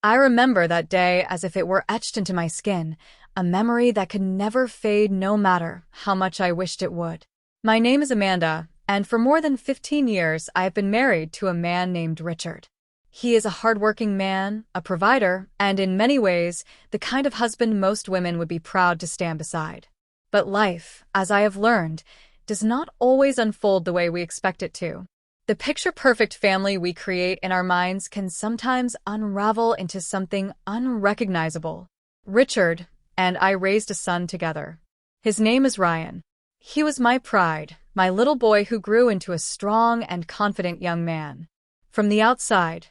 I remember that day as if it were etched into my skin, a memory that could never fade no matter how much I wished it would. My name is Amanda, and for more than 15 years I have been married to a man named Richard. He is a hardworking man, a provider, and in many ways, the kind of husband most women would be proud to stand beside. But life, as I have learned, does not always unfold the way we expect it to. The picture-perfect family we create in our minds can sometimes unravel into something unrecognizable. Richard and I raised a son together. His name is Ryan. He was my pride, my little boy who grew into a strong and confident young man. From the outside,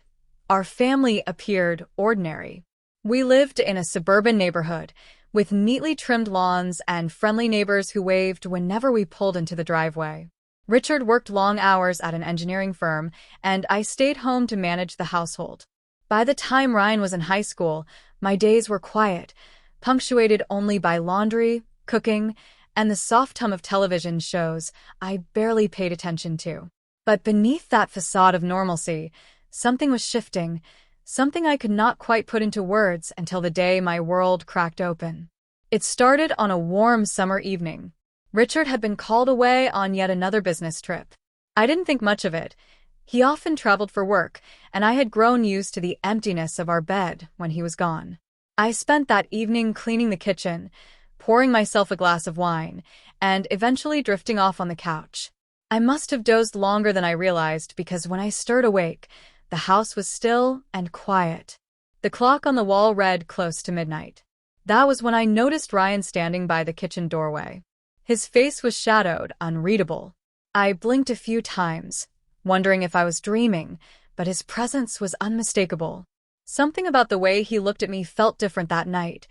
our family appeared ordinary. We lived in a suburban neighborhood, with neatly trimmed lawns and friendly neighbors who waved whenever we pulled into the driveway. Richard worked long hours at an engineering firm, and I stayed home to manage the household. By the time Ryan was in high school, my days were quiet, punctuated only by laundry, cooking, and the soft hum of television shows I barely paid attention to. But beneath that facade of normalcy, something was shifting, something I could not quite put into words until the day my world cracked open. It started on a warm summer evening. Richard had been called away on yet another business trip. I didn't think much of it. He often traveled for work, and I had grown used to the emptiness of our bed when he was gone. I spent that evening cleaning the kitchen, pouring myself a glass of wine, and eventually drifting off on the couch. I must have dozed longer than I realized because when I stirred awake, the house was still and quiet. The clock on the wall read close to midnight. That was when I noticed Ryan standing by the kitchen doorway. His face was shadowed, unreadable. I blinked a few times, wondering if I was dreaming, but his presence was unmistakable. Something about the way he looked at me felt different that night,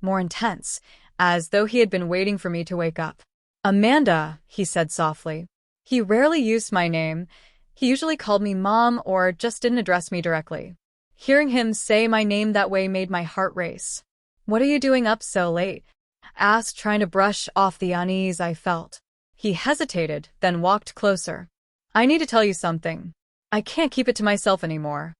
more intense, as though he had been waiting for me to wake up. "Amanda," he said softly. He rarely used my name. He usually called me Mom or just didn't address me directly. Hearing him say my name that way made my heart race. "What are you doing up so late?" I asked, trying to brush off the unease I felt. He hesitated, then walked closer. "I need to tell you something. I can't keep it to myself anymore."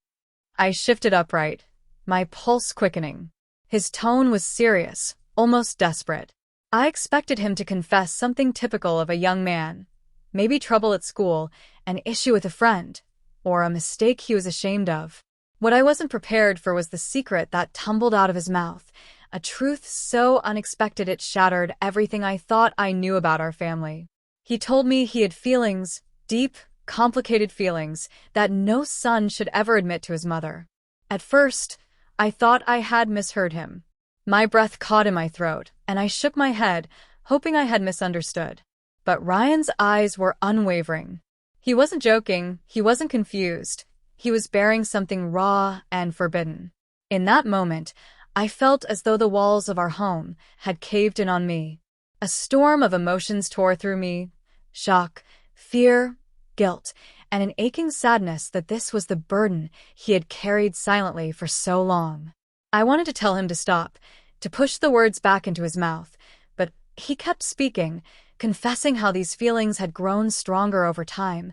I shifted upright, my pulse quickening. His tone was serious, almost desperate. I expected him to confess something typical of a young man. Maybe trouble at school, an issue with a friend, or a mistake he was ashamed of. What I wasn't prepared for was the secret that tumbled out of his mouth, a truth so unexpected it shattered everything I thought I knew about our family. He told me he had feelings, deep, complicated feelings, that no son should ever admit to his mother. At first, I thought I had misheard him. My breath caught in my throat, and I shook my head, hoping I had misunderstood. But Ryan's eyes were unwavering. He wasn't joking, he wasn't confused. He was bearing something raw and forbidden. In that moment, I felt as though the walls of our home had caved in on me. A storm of emotions tore through me: shock, fear, guilt, and an aching sadness that this was the burden he had carried silently for so long. I wanted to tell him to stop, to push the words back into his mouth, but he kept speaking, confessing how these feelings had grown stronger over time,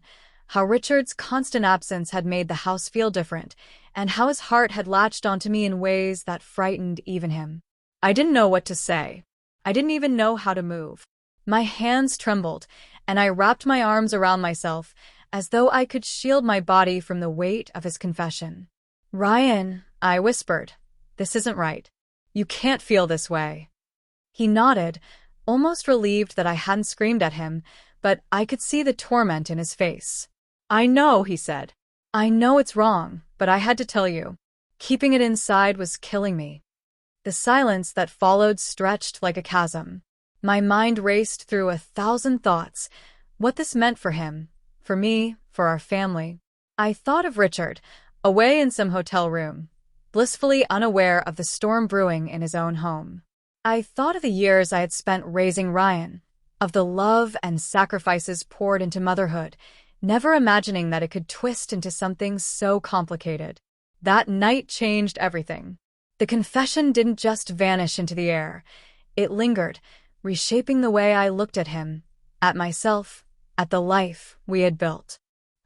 how Richard's constant absence had made the house feel different, and how his heart had latched onto me in ways that frightened even him. I didn't know what to say. I didn't even know how to move. My hands trembled, and I wrapped my arms around myself, as though I could shield my body from the weight of his confession. "Ryan," I whispered, "this isn't right. You can't feel this way." He nodded, almost relieved that I hadn't screamed at him, but I could see the torment in his face. "I know," he said. "I know it's wrong, but I had to tell you. Keeping it inside was killing me." The silence that followed stretched like a chasm. My mind raced through 1,000 thoughts, what this meant for him, for me, for our family. I thought of Richard, away in some hotel room, blissfully unaware of the storm brewing in his own home. I thought of the years I had spent raising Ryan, of the love and sacrifices poured into motherhood, never imagining that it could twist into something so complicated. That night changed everything. The confession didn't just vanish into the air. It lingered, reshaping the way I looked at him, at myself, at the life we had built.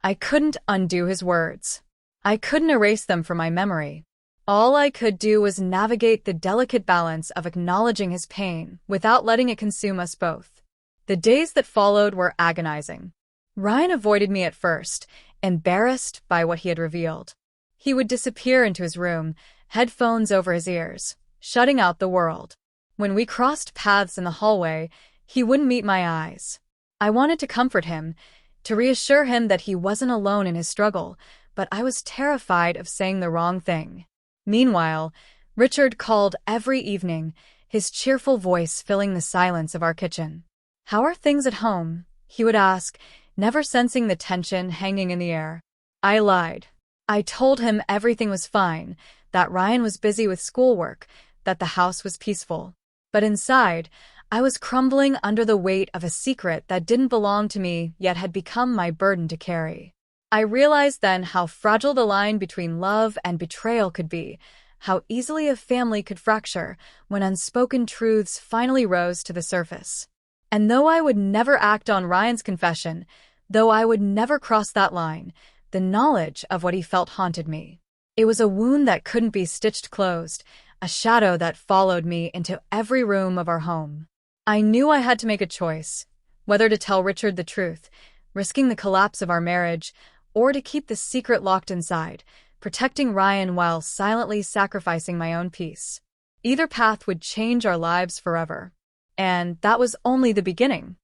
I couldn't undo his words. I couldn't erase them from my memory. All I could do was navigate the delicate balance of acknowledging his pain without letting it consume us both. The days that followed were agonizing. Ryan avoided me at first, embarrassed by what he had revealed. He would disappear into his room, headphones over his ears, shutting out the world. When we crossed paths in the hallway, he wouldn't meet my eyes. I wanted to comfort him, to reassure him that he wasn't alone in his struggle, but I was terrified of saying the wrong thing. Meanwhile, Richard called every evening, his cheerful voice filling the silence of our kitchen. "How are things at home?" he would ask, never sensing the tension hanging in the air. I lied. I told him everything was fine, that Ryan was busy with schoolwork, that the house was peaceful. But inside, I was crumbling under the weight of a secret that didn't belong to me yet had become my burden to carry. I realized then how fragile the line between love and betrayal could be, how easily a family could fracture when unspoken truths finally rose to the surface. And though I would never act on Ryan's confession, though I would never cross that line, the knowledge of what he felt haunted me. It was a wound that couldn't be stitched closed, a shadow that followed me into every room of our home. I knew I had to make a choice, whether to tell Richard the truth, risking the collapse of our marriage, or to keep the secret locked inside, protecting Ryan while silently sacrificing my own peace. Either path would change our lives forever. And that was only the beginning.